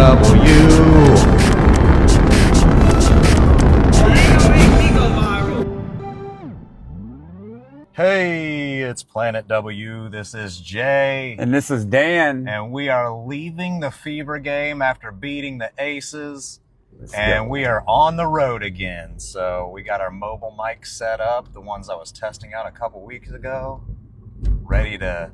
W. Hey, it's Planet W. This is Jay. And this is Dan. And we are leaving the Fever game after beating the Aces. And we are on the road again. So we got our mobile mics set up, the ones I was testing out a couple weeks ago, ready to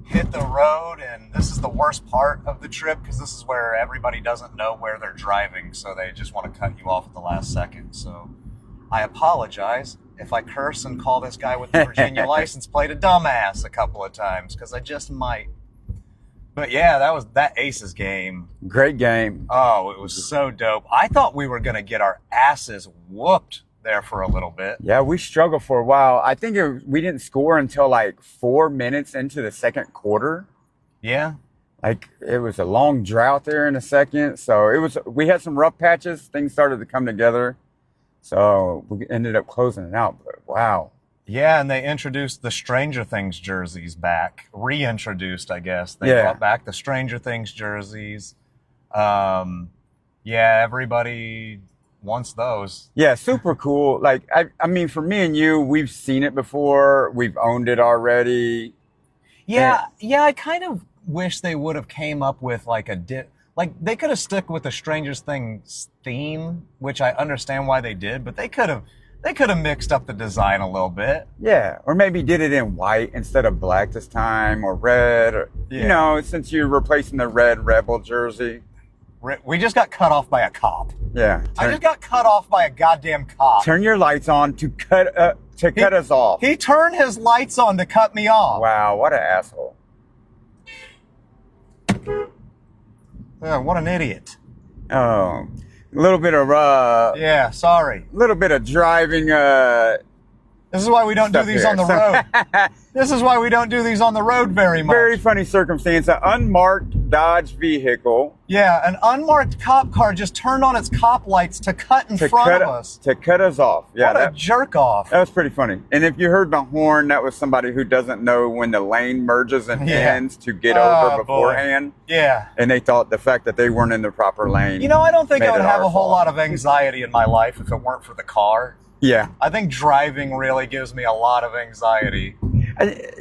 hit the road. And this is the worst part of the trip because this is where everybody doesn't know where they're driving. So they just want to cut you off at the last second. So I apologize if I curse and call this guy with the Virginia license plate a dumbass a couple of times, because I just might. But yeah, that Aces game. Great game. Oh, it was so dope. I thought we were going to get our asses whooped there for a little bit. Yeah, we struggled for a while. I think we didn't score until like 4 minutes into the second quarter. Yeah. Like it was a long drought there in a second. So we had some rough patches. Things started to come together. So we ended up closing it out, but wow. Yeah, and they introduced the Stranger Things jerseys back. Reintroduced, I guess. They Yeah. brought back the Stranger Things jerseys. Yeah, everybody wants those. Yeah, super cool. Like, I mean, for me and you, we've seen it before. We've owned it already. Yeah, I kind of wish they would have came up with like like they could have stuck with the Stranger Things theme, which I understand why they did, but they could have mixed up the design a little bit. Yeah, or maybe did it in white instead of black this time, or red, or, you know, since you're replacing the red Rebel jersey. We just got cut off by a cop. Yeah. I just got cut off by a goddamn cop. Turn your lights on to cut us off. He turned his lights on to cut me off. Wow, what an asshole. What an idiot. Oh, a little bit of yeah, sorry. A little bit of driving This is why we don't do these on the road. This is why we don't do these on the road very much. Very funny circumstance. An unmarked Dodge vehicle. Yeah, an unmarked cop car just turned on its cop lights to cut in front of us. To cut us off. Yeah, what a jerk off. That was pretty funny. And if you heard the horn, that was somebody who doesn't know when the lane merges and ends to get over beforehand. Boy. Yeah. And they thought the fact that they weren't in the proper lane. You know, I don't think I would have a whole lot of anxiety in my life if it weren't for the car. Yeah. I think driving really gives me a lot of anxiety.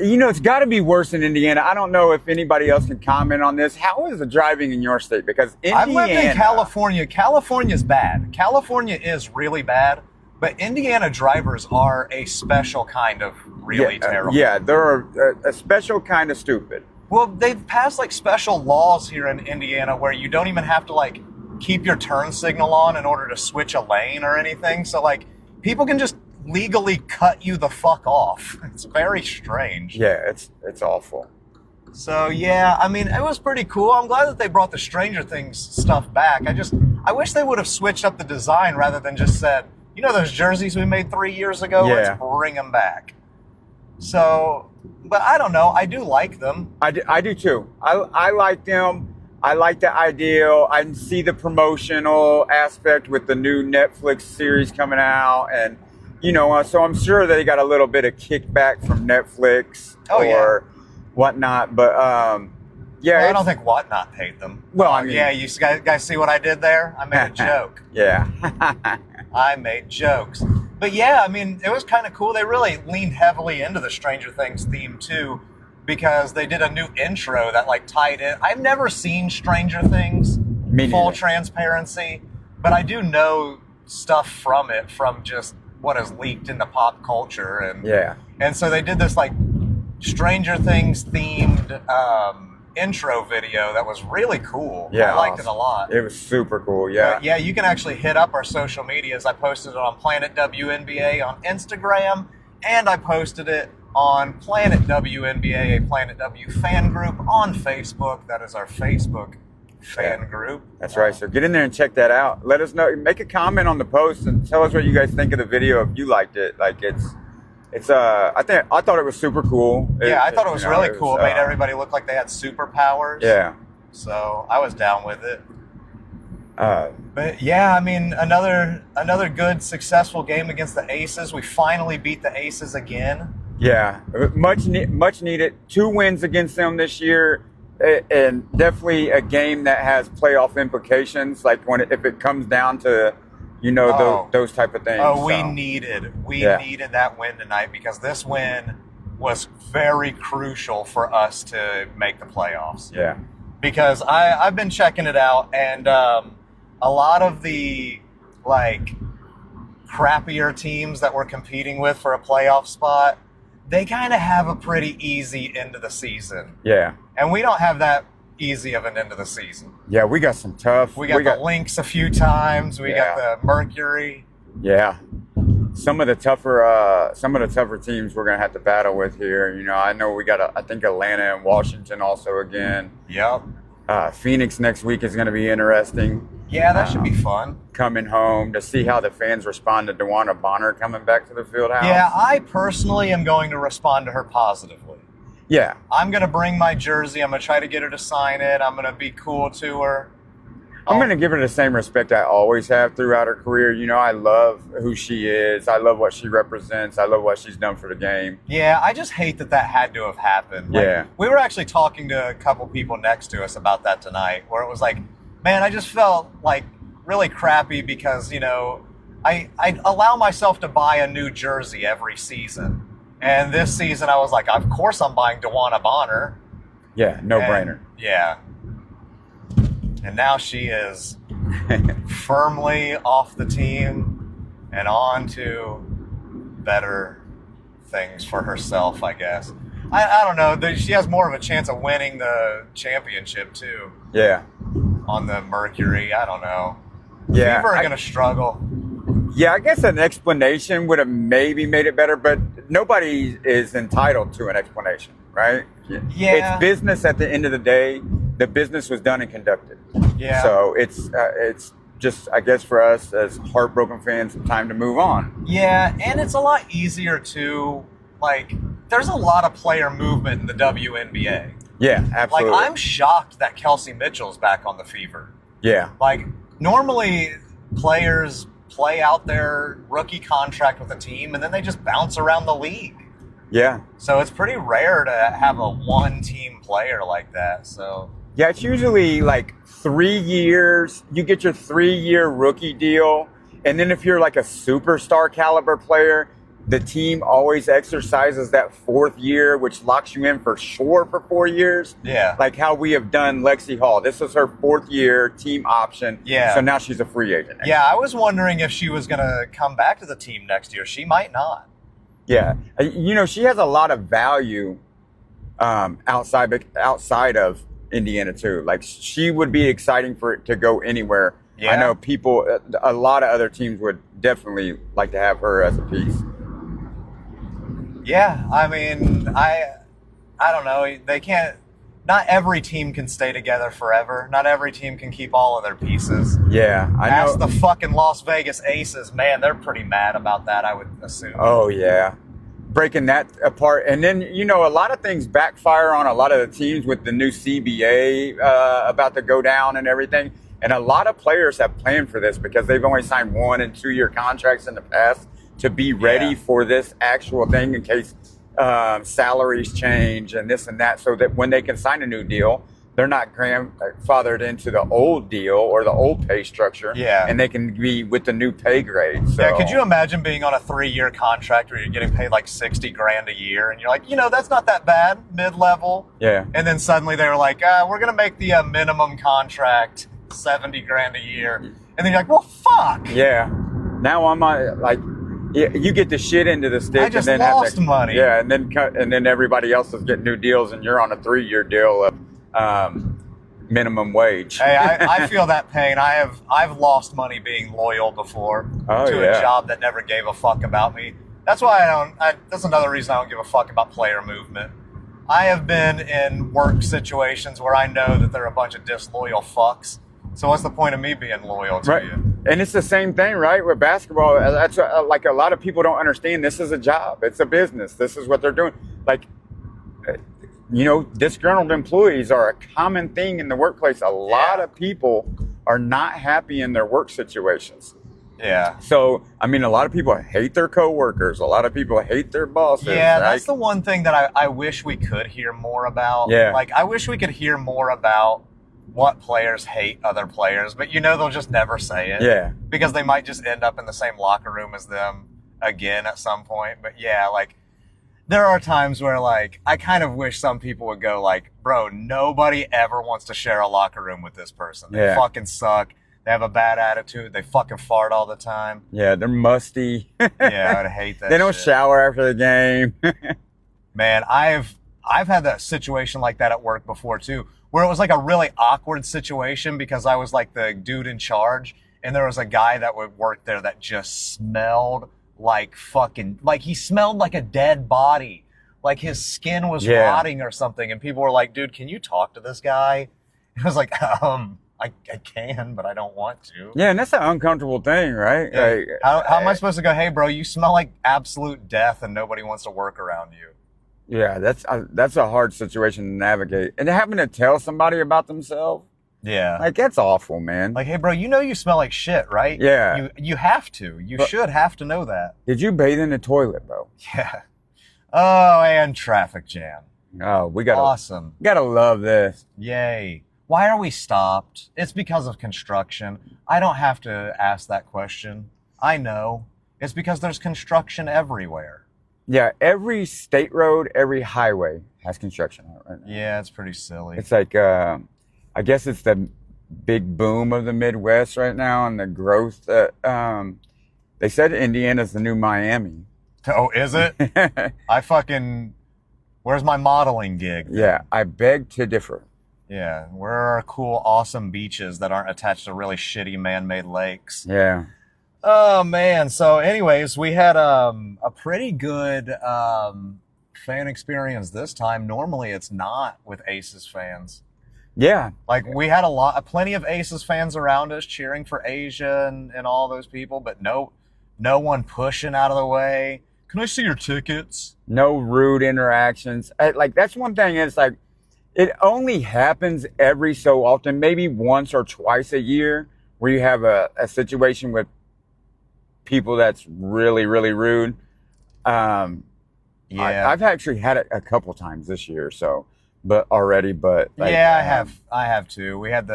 You know, it's got to be worse in Indiana. I don't know if anybody else can comment on this. How is the driving in your state? Because Indiana... I've lived in California. California's bad. California is really bad, but Indiana drivers are a special kind of really terrible. Yeah, they're a special kind of stupid. Well, they've passed like special laws here in Indiana where you don't even have to like keep your turn signal on in order to switch a lane or anything. So like people can just legally cut you the fuck off. It's very strange. Yeah, it's awful. So yeah, I mean, it was pretty cool. I'm glad that they brought the Stranger Things stuff back. I wish they would have switched up the design rather than just said, you know those jerseys we made 3 years ago? Yeah. Let's bring them back. So, but I don't know. I do like them. I do too. I like them. I like the ideal. I see the promotional aspect with the new Netflix series coming out, and you know, so I'm sure they got a little bit of kickback from Netflix or whatnot. But yeah, well, I don't think Whatnot paid them. Well, I mean, yeah, you guys see what I did there? I made a joke. Yeah, I made jokes. But yeah, I mean, it was kind of cool. They really leaned heavily into the Stranger Things theme too, because they did a new intro that like tied in. I've never seen Stranger Things, full transparency, but I do know stuff from it, from just what is leaked into pop culture. And so they did this like Stranger Things themed intro video that was really cool. Yeah, I liked it a lot. It was super cool. Yeah. Yeah, you can actually hit up our social medias. I posted it on Planet WNBA on Instagram, and I posted it on Planet WNBA, a Planet W fan group on Facebook. That is our Facebook fan group. That's right. So get in there and check that out. Let us know. Make a comment on the post and tell us what you guys think of the video if you liked it. Like it's I thought it was super cool. I thought it was really cool. It made everybody look like they had superpowers. Yeah. So I was down with it. But yeah, I mean, another good successful game against the Aces. We finally beat the Aces again. Yeah, much needed. 2 wins against them this year. and definitely a game that has playoff implications. Like if it comes down to, those type of things. Oh, we needed that win tonight, because this win was very crucial for us to make the playoffs. Yeah. Because I've been checking it out, and a lot of the crappier teams that we're competing with for a playoff spot, they kind of have a pretty easy end of the season. Yeah. And we don't have that easy of an end of the season. Yeah, we got some tough. We got the Lynx a few times. We got the Mercury. Yeah. Some of the tougher teams we're gonna have to battle with here. I know we got I think Atlanta and Washington also again. Yep. Phoenix next week is gonna be interesting. Yeah, that should be fun. Coming home to see how the fans respond to DeWanna Bonner coming back to the field house. Yeah, I personally am going to respond to her positively. Yeah. I'm going to bring my jersey. I'm going to try to get her to sign it. I'm going to be cool to her. I'm going to give her the same respect I always have throughout her career. I love who she is. I love what she represents. I love what she's done for the game. Yeah, I just hate that had to have happened. Yeah. We were actually talking to a couple people next to us about that tonight, where it was like, man, I just felt really crappy because, I allow myself to buy a new jersey every season. And this season I was like, of course I'm buying DeWanna Bonner. Yeah, no-brainer. Yeah. And now she is firmly off the team and on to better things for herself, I guess. I don't know. She has more of a chance of winning the championship, too. Yeah. On the Mercury. I don't know. Yeah. Fever are going to struggle. Yeah, I guess an explanation would have maybe made it better, but nobody is entitled to an explanation, right? Yeah. It's business at the end of the day. The business was done and conducted. Yeah. So it's just, I guess, for us as heartbroken fans, time to move on. Yeah, and it's a lot easier to, there's a lot of player movement in the WNBA. Yeah, absolutely. I'm shocked that Kelsey Mitchell's back on the Fever. Yeah. Normally players play out their rookie contract with a team and then they just bounce around the league. Yeah. So it's pretty rare to have a one-team player like that. So yeah, it's usually 3 years. You get your 3-year rookie deal, and then if you're a superstar caliber player, the team always exercises that 4th year, which locks you in for sure for 4 years. Yeah. Like how we have done Lexi Hall. This is her 4th year team option. Yeah. So now she's a free agent. Yeah, I was wondering if she was going to come back to the team next year. She might not. Yeah. She has a lot of value outside of Indiana too. She would be exciting for it to go anywhere. Yeah. I know a lot of other teams would definitely like to have her as a piece. Yeah, I mean, I don't know. They can't. Not every team can stay together forever. Not every team can keep all of their pieces. Yeah, I know. Ask the fucking Las Vegas Aces. Man, they're pretty mad about that, I would assume. Oh, yeah. Breaking that apart. And then, a lot of things backfire on a lot of the teams with the new CBA about to go down and everything. And a lot of players have planned for this because they've only signed 1- and 2-year contracts in the past to be ready for this actual thing in case salaries change and this and that, so that when they can sign a new deal, they're not grandfathered into the old deal or the old pay structure. Yeah. And they can be with the new pay grade. So. Yeah, could you imagine being on a 3-year contract where you're getting paid $60,000 a year and you're like, that's not that bad, mid-level. Yeah. And then suddenly they were like, we're going to make the minimum contract $70,000 a year. And then you're like, well, fuck. Yeah. Now I'm you get the shit into the stick. I just and then lost money. Yeah, and then everybody else is getting new deals, and you're on a 3-year deal of minimum wage. Hey, I feel that pain. I've lost money being loyal before to a job that never gave a fuck about me. That's why that's another reason I don't give a fuck about player movement. I have been in work situations where I know that they're a bunch of disloyal fucks. So what's the point of me being loyal to you? And it's the same thing, right? With basketball, that's a lot of people don't understand. This is a job. It's a business. This is what they're doing. Disgruntled employees are a common thing in the workplace. A lot of people are not happy in their work situations. Yeah. So, I mean, a lot of people hate their coworkers. A lot of people hate their bosses. Yeah, right? that's the one thing that I wish we could hear more about. Yeah. Like, I wish we could hear more about what players hate other players, but they'll just never say it. Yeah. Because they might just end up in the same locker room as them again at some point. But yeah, like, there are times where, like, I kind of wish some people would go, like, bro, nobody ever wants to share a locker room with this person. They Yeah. fucking suck. They have a bad attitude. They fucking fart all the time. Yeah, they're musty. Yeah, I'd hate that They don't shit. shower after the game. Man, I've had that situation like that at work before too, where it was like a really awkward situation because I was like the dude in charge, and there was a guy that would work there that just smelled like he smelled like a dead body, like his skin was Yeah. rotting or something, and people were like, "Dude, can you talk to this guy?" And I was like, I can, but I don't want to. Yeah, and that's an uncomfortable thing, right? Yeah. Like, How am I supposed to go, "Hey, bro, you smell like absolute death, and nobody wants to work around you"? Yeah, that's a hard situation to navigate. And having to tell somebody about themselves, Yeah. like, that's awful, man. Like, hey, bro, you smell like shit, right? Yeah. You have to. You should have to know that. Did you bathe in the toilet, bro? Yeah. Oh, and traffic jam. Oh, we gotta Awesome. love this. Yay. Why are we stopped? It's because of construction. I don't have to ask that question. I know. It's because there's construction everywhere. Yeah, every state road, every highway has construction on it right now. Yeah, it's pretty silly. It's like, I guess it's the big boom of the Midwest right now and the growth that, they said Indiana's the new Miami. Oh, is it? Where's my modeling gig? Yeah, I beg to differ. Yeah, where are cool, awesome beaches that aren't attached to really shitty man-made lakes? Yeah. Oh man! So, anyways, we had a pretty good fan experience this time. Normally, it's not with Aces fans. Yeah. Like, we had plenty of Aces fans around us cheering for Asia and all those people, but no one pushing out of the way. Can I see your tickets? No rude interactions. Like, that's one thing. It's like, it only happens every so often, maybe once or twice a year, where you have a situation with people that's really, really rude. Yeah. I've actually had it a couple times this year, but like, Yeah, I have too. We had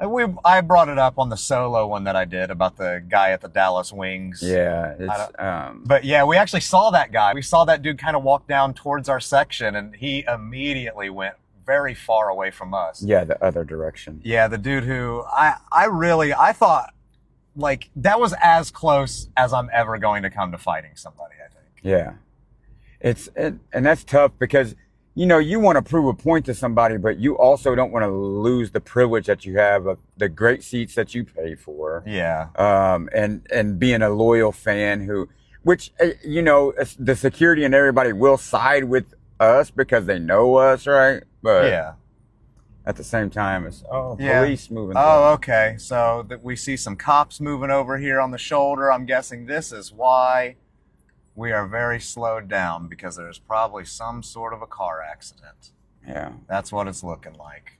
I brought it up on the solo one that I did about the guy at the Dallas Wings. Yeah, it's But yeah, we actually saw that guy. We saw that dude kind of walk down towards our section, and he immediately went very far away from us. yeah, the other direction. Yeah, the dude who I thought, like, that was as close as I'm ever going to come to fighting somebody, I think. Yeah, and that's tough because you want to prove a point to somebody, but you also don't want to lose the privilege that you have of the great seats that you pay for. Yeah. And being a loyal fan which the security and everybody will side with us because they know us, right? But Yeah. at the same time, it's Yeah. police moving. Oh, okay. So we see some cops moving over here on the shoulder. I'm guessing this is why we are very slowed down, because there's probably some sort of a car accident. Yeah, That's what it's looking like.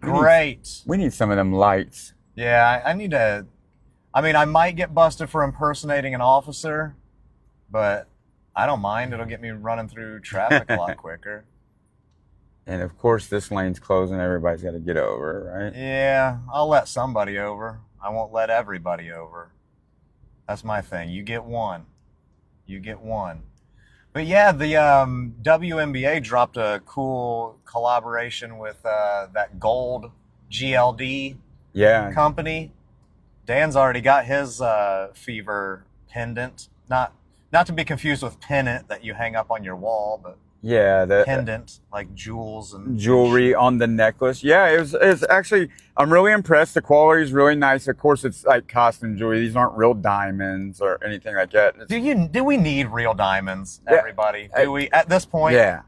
We need- Great. we need some of them lights. Yeah, I need to. I mean, I might get busted for impersonating an officer, but I don't mind. It'll get me running through traffic a lot quicker. And of course, this lane's closing. Everybody's got to get over, right? Yeah, I'll let somebody over. I won't let everybody over. That's my thing. You get one. You get one. But yeah, the WNBA dropped a cool collaboration with that gold GLD Yeah. company. Dan's already got his Fever pendant. Not to be confused with pennant that you hang up on your wall, but Yeah, the pendant, like jewels and jewelry on the necklace. Yeah, it's actually, I'm really impressed. The quality is really nice. Of course, it's like costume jewelry. These aren't real diamonds or anything like that. Do we need real diamonds, Yeah, everybody? Do we, at this point? Yeah.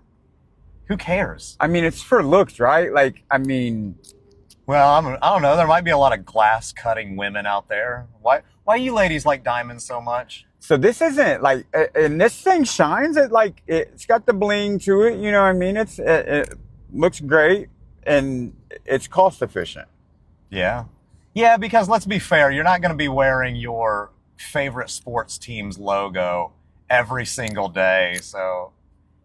Who cares? I mean, it's for looks, right? Like, I mean, Well, I don't know. There might be a lot of glass cutting women out there. Why you ladies like diamonds so much? so this isn't like, and this thing shines. It's got the bling to it. You know what I mean? It looks great and it's cost efficient. Yeah. Yeah, because let's be fair, you're not going to be wearing your favorite sports team's logo every single day. So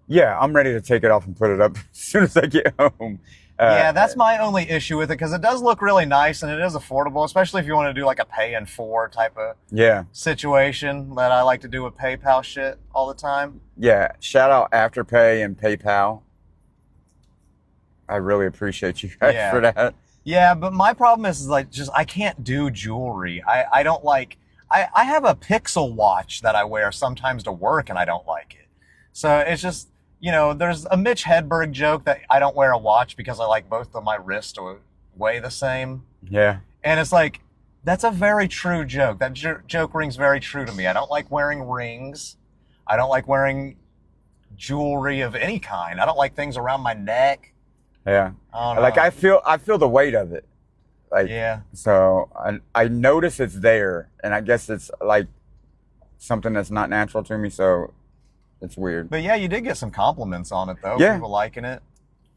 Yeah, I'm ready to take it off and put it up as soon as I get home. yeah, that's my only issue with it, because it does look really nice and it is affordable, especially if you want to do like a pay in 4 type of Yeah. situation that I like to do with PayPal shit all the time. Yeah. Shout out Afterpay and PayPal. I really appreciate you guys Yeah. for that. Yeah, but my problem is like just I can't do jewelry. I don't like I have a Pixel watch that I wear sometimes to work and I don't like it. So it's just, you know, there's a Mitch Hedberg joke that I don't wear a watch because I like both of my wrists to weigh the same. Yeah. And it's like, that's a very true joke. That joke rings very true to me. I don't like wearing rings. I don't like wearing jewelry of any kind. I don't like things around my neck. Yeah. I don't know. Like I feel the weight of it. Like, Yeah. so I notice it's there, and I guess it's like something that's not natural to me, so it's weird. But yeah, you did get some compliments on it though. Yeah. People liking it.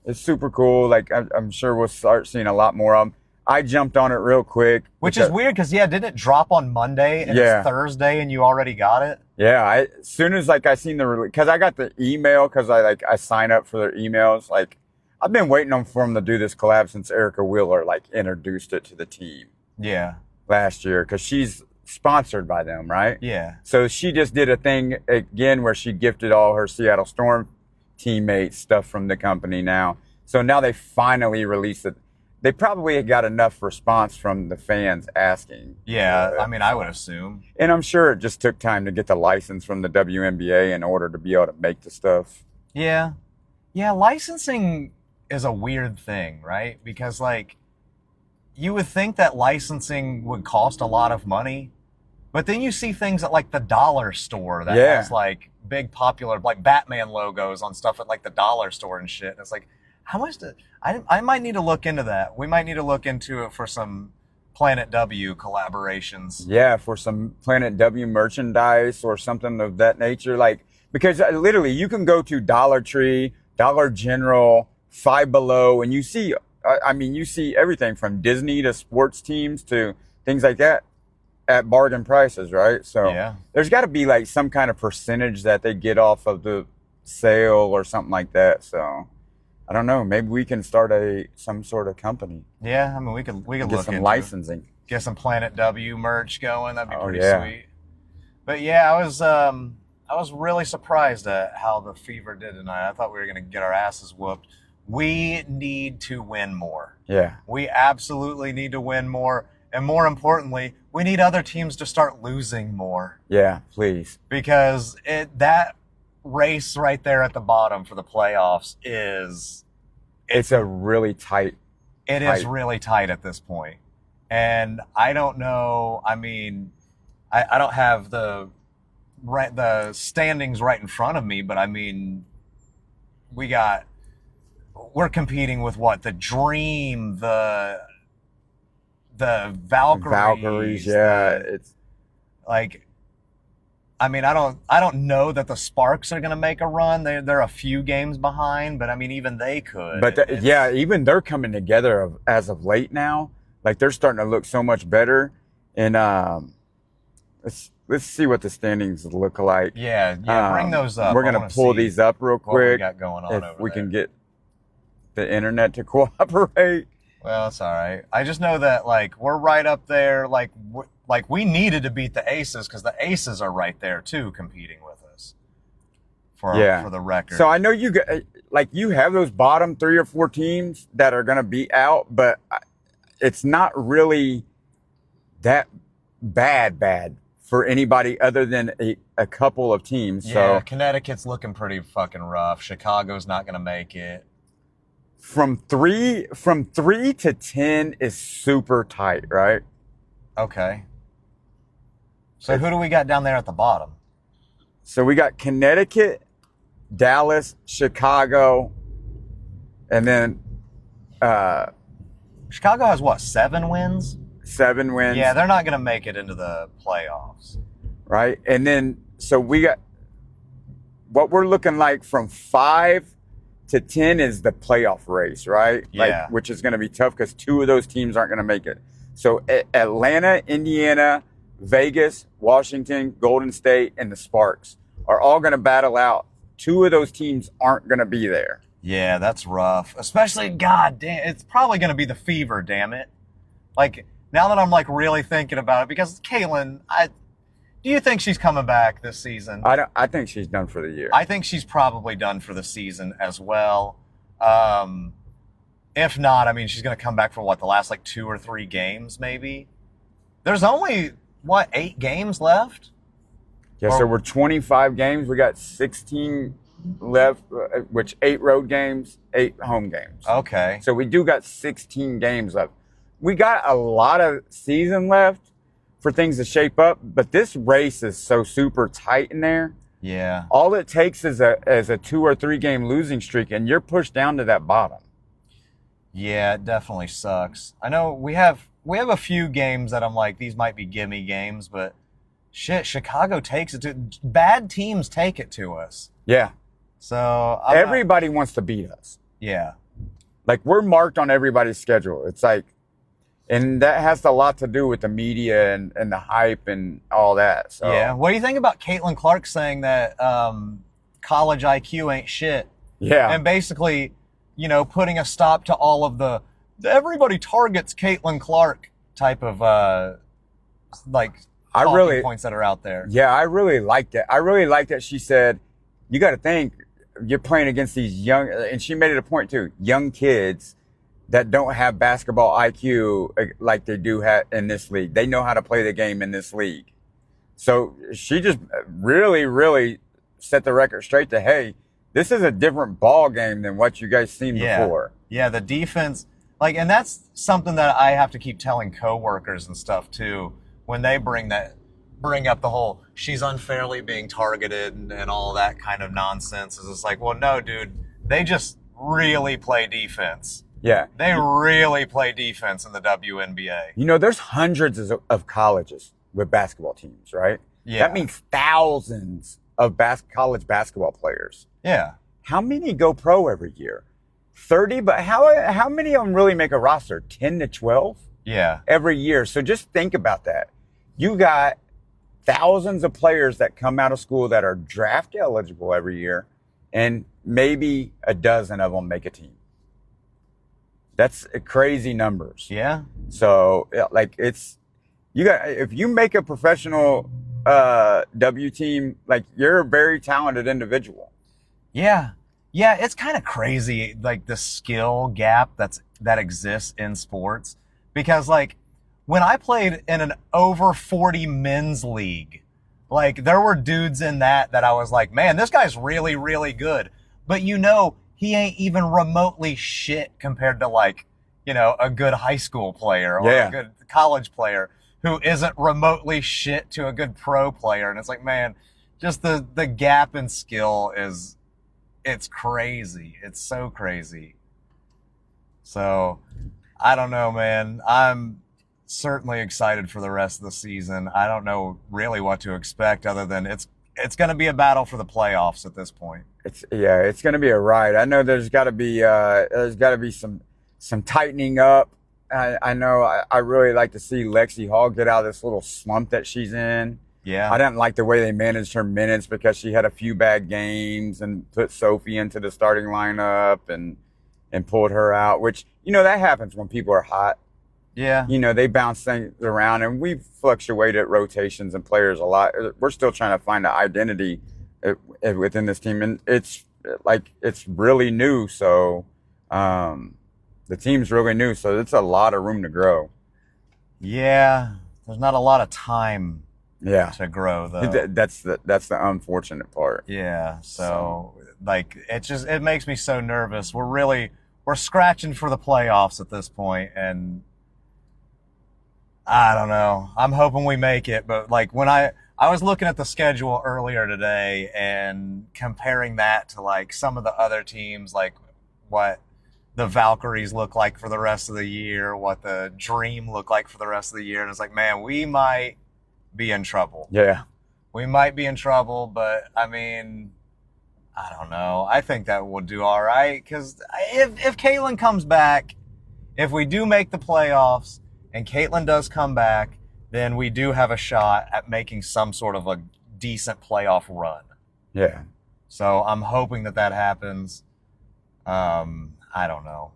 It's super cool. Like I'm sure we'll start seeing a lot more of them. I jumped on it real quick. Which is weird because, yeah, didn't it drop on Monday and Yeah. it's Thursday and you already got it? Yeah, as soon as like I seen the release, because I got the email, because I sign up for their emails. Like I've been waiting on for them to do this collab since Erica Wheeler like introduced it to the team Yeah. last year, because she's sponsored by them, right? Yeah. So she just did a thing again where she gifted all her Seattle Storm teammates stuff from the company now. So now they finally released it. They probably got enough response from the fans asking. Yeah. I mean, I would assume. And I'm sure it just took time to get the license from the WNBA in order to be able to make the stuff. Yeah. Yeah. Licensing is a weird thing, right? Because, like, you would think that licensing would cost a lot of money, but then you see things at like the dollar store that Yeah. has like big popular, like Batman logos on stuff at like the dollar store and shit. And it's like, how much I might need to look into that. We might need to look into it for some Planet W collaborations. Yeah, for some Planet W merchandise or something of that nature. Like, because literally you can go to Dollar Tree, Dollar General, Five Below, and you see, you see everything from Disney to sports teams to things like that at bargain prices, right? So Yeah. there's got to be like some kind of percentage that they get off of the sale or something like that. So I don't know. Maybe we can start some sort of company. Yeah, I mean, we could Get look some into licensing. get some Planet W merch going. That'd be Oh, pretty yeah. sweet. But yeah, I was really surprised at how the Fever did tonight. I thought we were gonna get our asses whooped. We need to win more. Yeah. We absolutely need to win more, and more importantly, we need other teams to start losing more, Yeah, please. because that race right there at the bottom for the playoffs is It's a really tight. It is tight. really tight at this point. And I don't know. I mean, I don't have the standings right in front of me, but I mean, we're competing with what? The Dream, the Valkyries. Valkyries, yeah. It's Like, I mean, I don't know that the Sparks are going to make a run. They're a few games behind, but I mean, even they could. but even they're coming together as of late now. Like they're starting to look so much better. And let's see what the standings look like. Yeah, bring those up. We're I gonna wanna pull see these up real what we quick got going on if over we there. can get the internet to cooperate. Well, it's all right. I just know that like we're right up there. Like we needed to beat the Aces because the Aces are right there too, competing with us for the record. So I know you have those bottom 3 or 4 teams that are gonna be out, but it's not really that bad for anybody other than a couple of teams. yeah, So Connecticut's looking pretty fucking rough. Chicago's not going to make it. from 3 to 10 is super tight, right? Okay. So who do we got down there at the bottom? So we got Connecticut, Dallas, Chicago, and then Chicago has what, 7 wins? 7 wins. Yeah, they're not going to make it into the playoffs. Right? And then, so we got what we're looking like from 5 to 10 is the playoff race, right? Yeah. Which is going to be tough because 2 of those teams aren't going to make it. So Atlanta, Indiana, Vegas, Washington, Golden State, and the Sparks are all going to battle out. 2 of those teams aren't going to be there. Yeah, that's rough. Especially, god damn, it's probably going to be the Fever, damn it. Like, now that I'm like really thinking about it, because Caitlin, do you think she's coming back this season? I think she's done for the year. I think she's probably done for the season as well. If not, I mean, she's going to come back for what, the last like 2 or 3 games, maybe? There's only, 8 games left? Yeah, so we're 25 games. We got 16 left, which 8 road games, 8 home games. Okay. So we do got 16 games left. We got a lot of season left for things to shape up, but this race is so super tight in there. Yeah. All it takes is a 2 or 3 game losing streak, and you're pushed down to that bottom. Yeah, it definitely sucks. I know we have a few games that I'm like, these might be gimme games, but shit, Chicago takes it to bad teams take it to us. Yeah. So everybody wants to beat us. Yeah. Like, we're marked on everybody's schedule. It's like, and that has a lot to do with the media and the hype and all that. So yeah. What do you think about Caitlin Clark saying that college IQ ain't shit? Yeah. And basically, putting a stop to all of the everybody targets Caitlin Clark type of points that are out there. Yeah, I really liked it. I really liked that she said, you got to think, you're playing against these young, and she made it a point too, young kids that don't have basketball IQ like they do have in this league. They know how to play the game in this league. So she just really, really set the record straight to, hey, this is a different ball game than what you guys seen before. Yeah, the defense, and that's something that I have to keep telling coworkers and stuff too, when they bring up the whole she's unfairly being targeted and all that kind of nonsense. It's like, well, no, dude, they just really play defense. Yeah. They really play defense in the WNBA. There's hundreds of colleges with basketball teams, right? Yeah. That means thousands of college basketball players. Yeah. How many go pro every year? 30, but how many of them really make a roster? 10 to 12? Yeah. Every year. So just think about that. You got thousands of players that come out of school that are draft eligible every year, and maybe a dozen of them make a team. That's crazy numbers. Yeah. So if you make a professional W team, you're a very talented individual. Yeah. Yeah, it's kind of crazy, the skill gap that exists in sports. Because, when I played in an over 40 men's league, there were dudes in that I was like, man, this guy's really, really good. But he ain't even remotely shit compared to, a good high school player or a good college player who isn't remotely shit to a good pro player. And it's like, man, just the gap in skill it's crazy. It's so crazy. So, I don't know, man. I'm certainly excited for the rest of the season. I don't know really what to expect other than it's going to be a battle for the playoffs at this point. It's going to be a ride. I know there's got to be some tightening up. I know I really like to see Lexi Hall get out of this little slump that she's in. Yeah. I didn't like the way they managed her minutes because she had a few bad games and put Sophie into the starting lineup and pulled her out, which, that happens when people are hot. Yeah. They bounce things around, and we fluctuate at rotations and players a lot. We're still trying to find an identity within this team, and it's really new. So the team's really new, so it's a lot of room to grow. Yeah. There's not a lot of time to grow, though. That's the unfortunate part. Yeah. So it makes me so nervous. We're scratching for the playoffs at this point, and I don't know. I'm hoping we make it, but when I was looking at the schedule earlier today and comparing that to some of the other teams, what the Valkyries look like for the rest of the year, what the Dream look like for the rest of the year, and it's like, man, we might be in trouble. Yeah. We might be in trouble, but I mean, I don't know. I think that we'll do all right, because if Caitlin comes back, if we do make the playoffs and Caitlin does come back, then we do have a shot at making some sort of a decent playoff run. Yeah. So I'm hoping that happens. I don't know.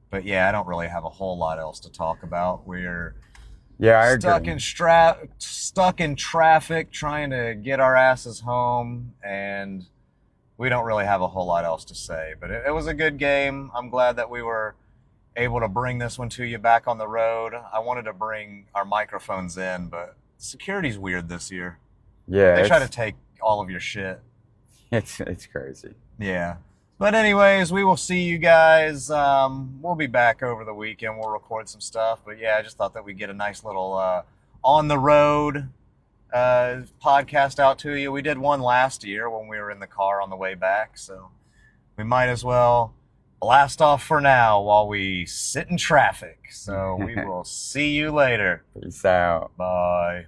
But yeah, I don't really have a whole lot else to talk about. We're I stuck agree. stuck in traffic trying to get our asses home, and we don't really have a whole lot else to say. But it was a good game. I'm glad that we were able to bring this one to you back on the road. I wanted to bring our microphones in, but security's weird this year. Yeah. They try to take all of your shit. It's crazy. Yeah. But anyways, we will see you guys. We'll be back over the weekend. We'll record some stuff. But yeah, I just thought that we'd get a nice little on the road podcast out to you. We did one last year when we were in the car on the way back. So we might as well blast off for now while we sit in traffic. So we will see you later. Peace out. Bye.